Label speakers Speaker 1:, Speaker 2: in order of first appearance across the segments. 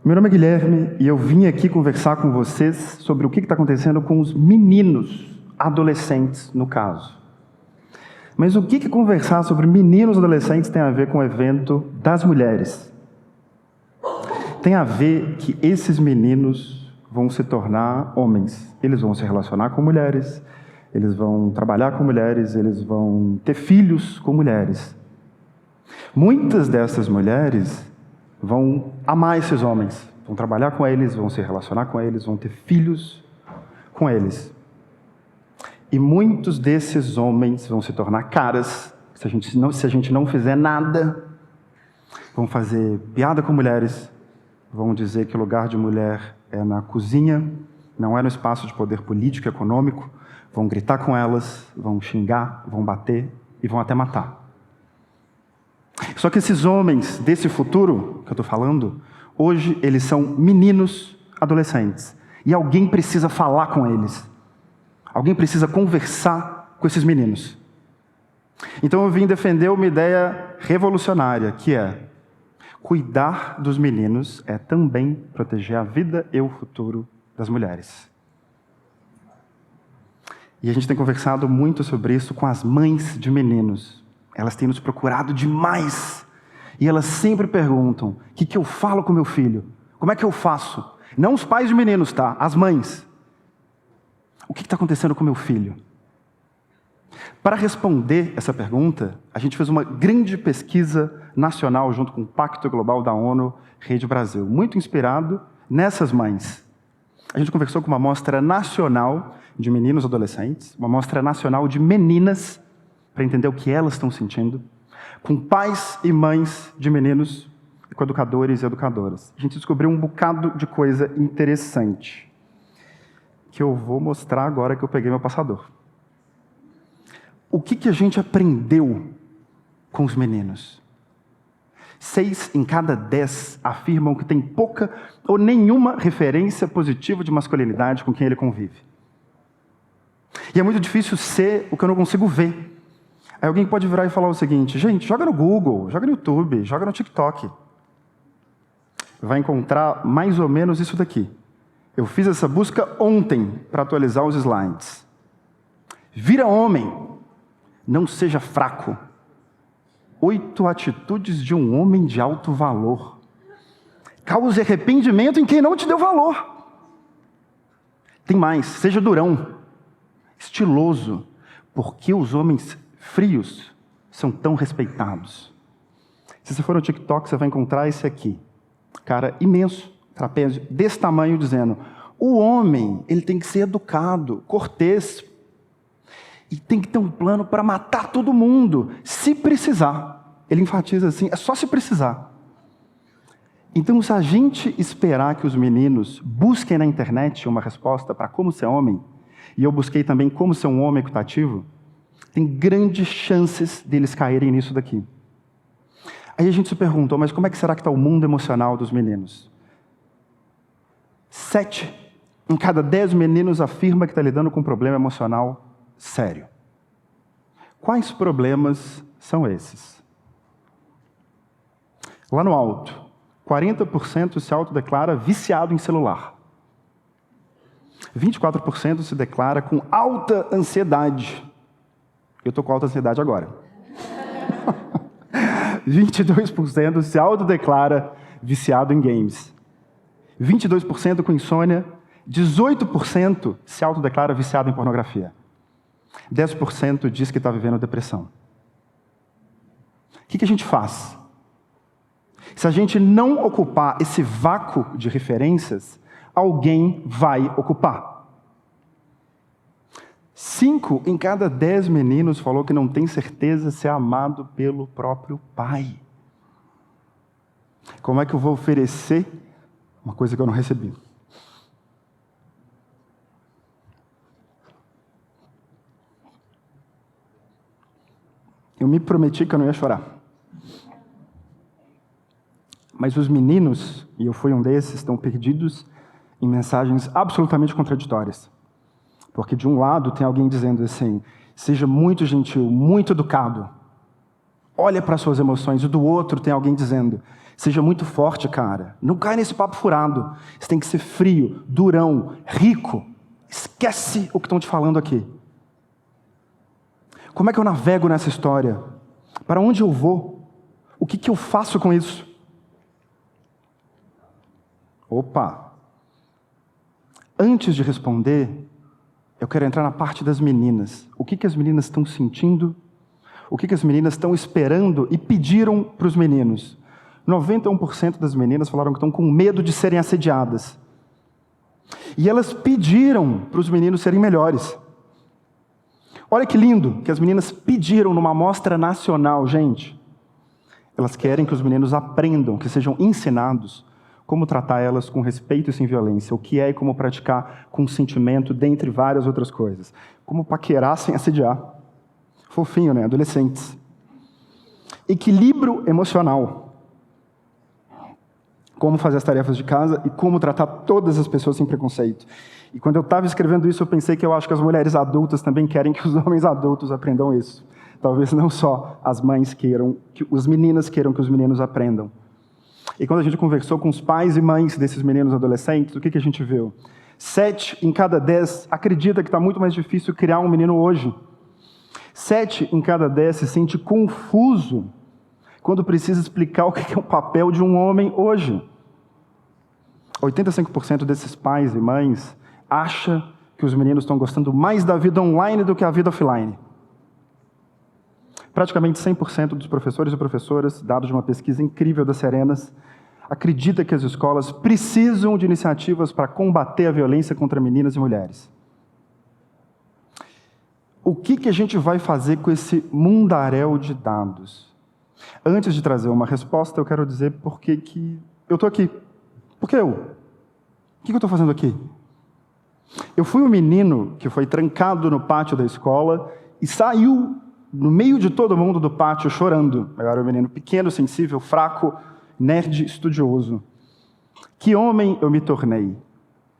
Speaker 1: Meu nome é Guilherme e eu vim aqui conversar com vocês sobre o que está acontecendo com os meninos, adolescentes no caso. Mas o que conversar sobre meninos adolescentes tem a ver com o evento das mulheres? Tem a ver que esses meninos vão se tornar homens. Eles vão se relacionar com mulheres, eles vão trabalhar com mulheres, eles vão ter filhos com mulheres. Muitas dessas mulheres vão amar esses homens, vão trabalhar com eles, vão se relacionar com eles, vão ter filhos com eles. E muitos desses homens vão se tornar caras, se a gente não fizer nada, vão fazer piada com mulheres, vão dizer que o lugar de mulher é na cozinha, não é no espaço de poder político e econômico, vão gritar com elas, vão xingar, vão bater e vão até matar. Só que esses homens desse futuro que eu estou falando, hoje eles são meninos adolescentes. E alguém precisa falar com eles. Alguém precisa conversar com esses meninos. Então eu vim defender uma ideia revolucionária, que é: cuidar dos meninos é também proteger a vida e o futuro das mulheres. E a gente tem conversado muito sobre isso com as mães de meninos. Elas têm nos procurado demais. E elas sempre perguntam: o que eu falo com meu filho? Como é que eu faço? Não os pais de meninos, tá? As mães. O que está acontecendo com meu filho? Para responder essa pergunta, a gente fez uma grande pesquisa nacional junto com o Pacto Global da ONU, Rede Brasil, muito inspirado nessas mães. A gente conversou com uma amostra nacional de meninos adolescentes, uma amostra nacional de meninas, para entender o que elas estão sentindo, com pais e mães de meninos, com educadores e educadoras. A gente descobriu um bocado de coisa interessante, que eu vou mostrar agora que eu peguei meu passador. O que a gente aprendeu com os meninos? 6 em cada 10 afirmam que tem pouca ou nenhuma referência positiva de masculinidade com quem ele convive. E é muito difícil ser o que eu não consigo ver. Aí alguém pode virar e falar o seguinte: gente, joga no Google, joga no YouTube, joga no TikTok. Vai encontrar mais ou menos isso daqui. Eu fiz essa busca ontem para atualizar os slides. Vira homem, não seja fraco. 8 atitudes de um homem de alto valor. Cause arrependimento em quem não te deu valor. Tem mais, seja durão, estiloso, porque os homens frios são tão respeitados. Se você for no TikTok, você vai encontrar esse aqui. Cara imenso, trapézio, desse tamanho, dizendo: o homem, ele tem que ser educado, cortês, e tem que ter um plano para matar todo mundo, se precisar. Ele enfatiza assim: é só se precisar. Então, se a gente esperar que os meninos busquem na internet uma resposta para como ser homem, e eu busquei também como ser um homem equitativo, tem grandes chances deles caírem nisso daqui. Aí a gente se perguntou: mas como é que será que está o mundo emocional dos meninos? 7 em cada 10 meninos afirma que está lidando com um problema emocional sério. Quais problemas são esses? Lá no alto, 40% se autodeclara viciado em celular. 24% se declara com alta ansiedade. Eu estou com alta ansiedade agora. 22% se autodeclara viciado em games. 22% com insônia. 18% se autodeclara viciado em pornografia. 10% diz que está vivendo depressão. O que a gente faz? Se a gente não ocupar esse vácuo de referências, alguém vai ocupar. 5 em cada 10 meninos falou que não tem certeza se é amado pelo próprio pai. Como é que eu vou oferecer uma coisa que eu não recebi? Eu me prometi que eu não ia chorar. Mas os meninos, e eu fui um desses, estão perdidos em mensagens absolutamente contraditórias. Porque de um lado tem alguém dizendo assim: seja muito gentil, muito educado. Olha para suas emoções. E do outro tem alguém dizendo: Seja muito forte, cara. Não cai nesse papo furado. Você tem que ser frio, durão, rico. Esquece o que estão te falando aqui. Como é que eu navego nessa história? Para onde eu vou? O que eu faço com isso? Opa! Antes de responder, eu quero entrar na parte das meninas. O que as meninas estão sentindo? O que as meninas estão esperando e pediram para os meninos? 91% das meninas falaram que estão com medo de serem assediadas. E elas pediram para os meninos serem melhores. Olha que lindo que as meninas pediram numa amostra nacional, gente. Elas querem que os meninos aprendam, que sejam ensinados como tratar elas com respeito e sem violência, o que é e como praticar com sentimento, dentre várias outras coisas. Como paquerar sem assediar. Fofinho, né? Adolescentes. Equilíbrio emocional. Como fazer as tarefas de casa e como tratar todas as pessoas sem preconceito. E quando eu estava escrevendo isso, eu pensei que eu acho que as mulheres adultas também querem que os homens adultos aprendam isso. Talvez não só as mães queiram, que as meninas queiram que os meninos aprendam. E quando a gente conversou com os pais e mães desses meninos adolescentes, o que a gente viu? 7 em cada 10 acredita que está muito mais difícil criar um menino hoje. 7 em cada 10 se sente confuso quando precisa explicar o que é o papel de um homem hoje. 85% desses pais e mães acha que os meninos estão gostando mais da vida online do que a vida offline. Praticamente 100% dos professores e professoras, dados de uma pesquisa incrível da Serenas, acredita que as escolas precisam de iniciativas para combater a violência contra meninas e mulheres. O que a gente vai fazer com esse mundaréu de dados? Antes de trazer uma resposta, eu quero dizer por que eu estou aqui. Por que eu? O que eu estou fazendo aqui? Eu fui um menino que foi trancado no pátio da escola e saiu no meio de todo mundo do pátio chorando. Eu era um menino pequeno, sensível, fraco, nerd, estudioso. Que homem eu me tornei?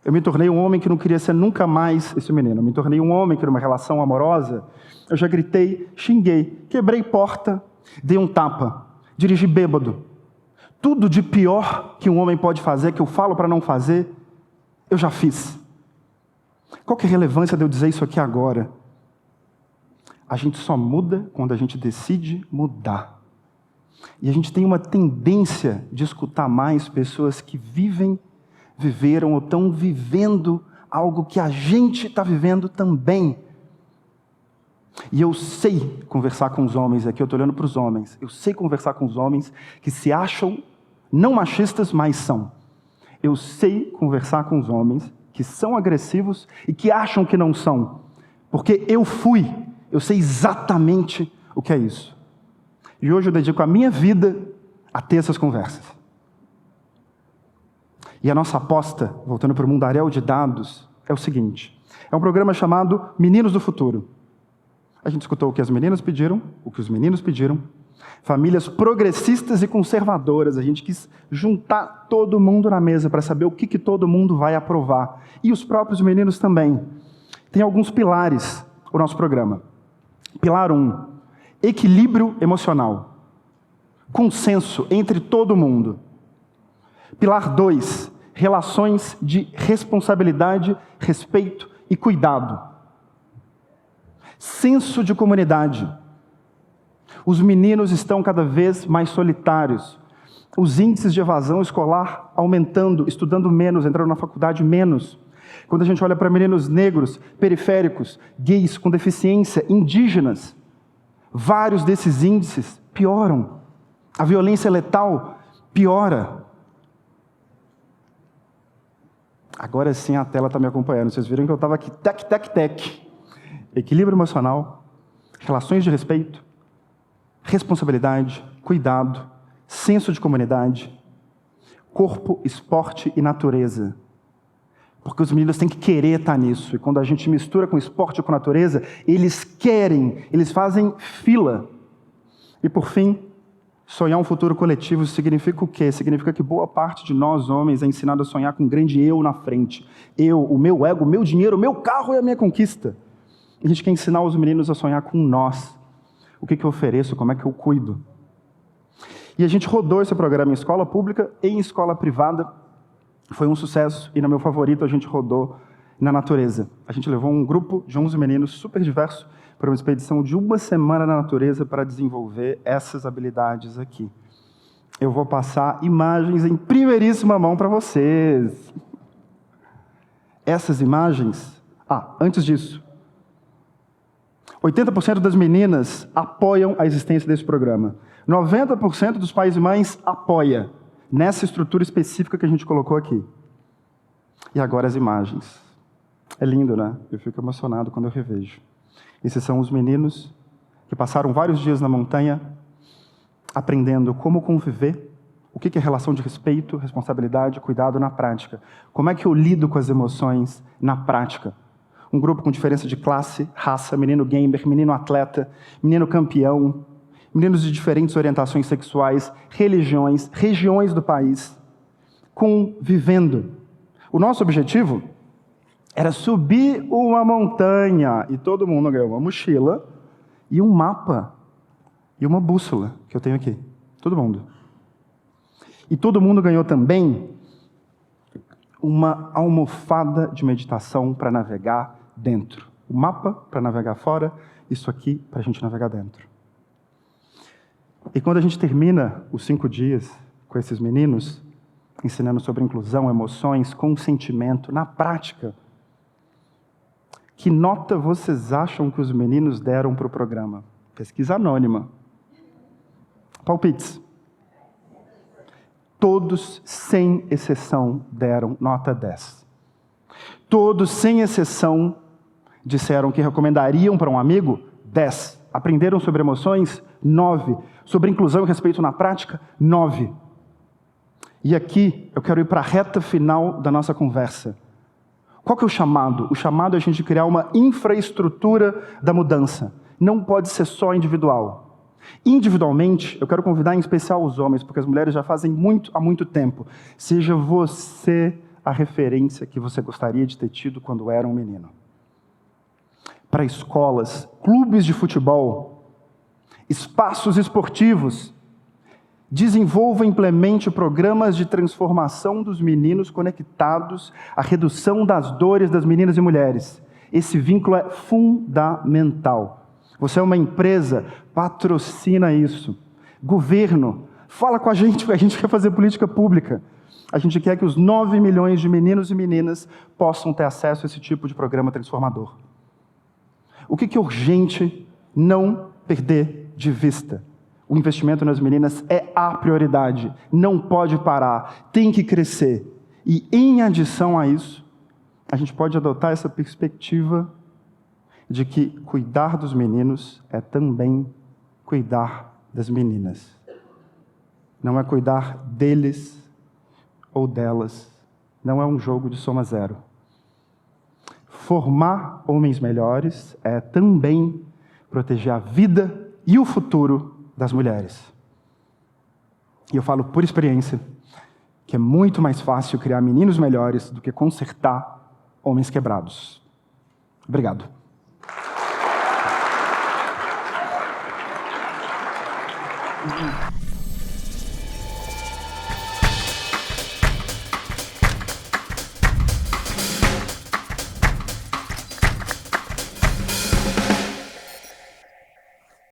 Speaker 1: Eu me tornei um homem que não queria ser nunca mais esse menino. Eu me tornei um homem que, numa relação amorosa, eu já gritei, xinguei, quebrei porta, dei um tapa, dirigi bêbado. Tudo de pior que um homem pode fazer, que eu falo para não fazer, eu já fiz. Qual que é a relevância de eu dizer isso aqui agora? A gente só muda quando a gente decide mudar. E a gente tem uma tendência de escutar mais pessoas que viveram ou estão vivendo algo que a gente está vivendo também. E eu sei conversar com os homens, aqui eu estou olhando para os homens, eu sei conversar com os homens que se acham não machistas, mas são. Eu sei conversar com os homens que são agressivos e que acham que não são. Porque eu sei exatamente o que é isso. E hoje eu dedico a minha vida a ter essas conversas. E a nossa aposta, voltando para o mundaréu de dados, é o seguinte. É um programa chamado Meninos do Futuro. A gente escutou o que as meninas pediram, o que os meninos pediram. Famílias progressistas e conservadoras. A gente quis juntar todo mundo na mesa para saber o que todo mundo vai aprovar. E os próprios meninos também. Tem alguns pilares o nosso programa. Pilar 1, equilíbrio emocional. Consenso entre todo mundo. Pilar 2, relações de responsabilidade, respeito e cuidado. Senso de comunidade. Os meninos estão cada vez mais solitários. Os índices de evasão escolar aumentando, estudando menos, entrando na faculdade menos. Quando a gente olha para meninos negros, periféricos, gays com deficiência, indígenas, vários desses índices pioram. A violência letal piora. Agora sim a tela está me acompanhando. Vocês viram que eu estava aqui, tec. Equilíbrio emocional, relações de respeito, responsabilidade, cuidado, senso de comunidade, corpo, esporte e natureza. Porque os meninos têm que querer estar nisso. E quando a gente mistura com esporte e com natureza, eles querem, eles fazem fila. E por fim, sonhar um futuro coletivo significa o quê? Significa que boa parte de nós, homens, é ensinado a sonhar com um grande eu na frente. Eu, o meu ego, o meu dinheiro, o meu carro e a minha conquista. A gente quer ensinar os meninos a sonhar com nós. O que eu ofereço, como é que eu cuido. E a gente rodou esse programa em escola pública e em escola privada. Foi um sucesso, e no meu favorito a gente rodou na natureza. A gente levou um grupo de 11 meninos super diverso para uma expedição de 1 semana na natureza para desenvolver essas habilidades aqui. Eu vou passar imagens em primeiríssima mão para vocês. Essas imagens... antes disso, 80% das meninas apoiam a existência desse programa. 90% dos pais e mães apoia nessa estrutura específica que a gente colocou aqui. E agora as imagens. É lindo, né? Eu fico emocionado quando eu revejo. Esses são os meninos que passaram vários dias na montanha aprendendo como conviver, o que é relação de respeito, responsabilidade, cuidado na prática. Como é que eu lido com as emoções na prática? Um grupo com diferença de classe, raça, menino gamer, menino atleta, menino campeão, meninos de diferentes orientações sexuais, religiões, regiões do país, convivendo. O nosso objetivo era subir uma montanha, e todo mundo ganhou uma mochila e um mapa e uma bússola, que eu tenho aqui. Todo mundo. E todo mundo ganhou também uma almofada de meditação para navegar dentro. O mapa para navegar fora, isso aqui para a gente navegar dentro. E quando a gente termina os 5 dias com esses meninos, ensinando sobre inclusão, emoções, consentimento, na prática, que nota vocês acham que os meninos deram para o programa? Pesquisa anônima. Palpites. Todos, sem exceção, deram nota 10. Todos, sem exceção, disseram que recomendariam para um amigo 10. Aprenderam sobre emoções? 9. Sobre inclusão e respeito na prática? 9. E aqui eu quero ir para a reta final da nossa conversa. Qual que é o chamado? O chamado é a gente criar uma infraestrutura da mudança. Não pode ser só individual. Individualmente, eu quero convidar em especial os homens, porque as mulheres já fazem muito há muito tempo. Seja você a referência que você gostaria de ter tido quando era um menino. Para escolas, clubes de futebol, espaços esportivos, desenvolva e implemente programas de transformação dos meninos conectados à redução das dores das meninas e mulheres. Esse vínculo é fundamental. Você é uma empresa, patrocina isso. Governo, fala com a gente quer fazer política pública. A gente quer que os 9 milhões de meninos e meninas possam ter acesso a esse tipo de programa transformador. O que é urgente não perder de vista? O investimento nas meninas é a prioridade, não pode parar, tem que crescer. E em adição a isso, a gente pode adotar essa perspectiva de que cuidar dos meninos é também cuidar das meninas. Não é cuidar deles ou delas. Não é um jogo de soma zero. Formar homens melhores é também proteger a vida e o futuro das mulheres. E eu falo por experiência que é muito mais fácil criar meninos melhores do que consertar homens quebrados. Obrigado.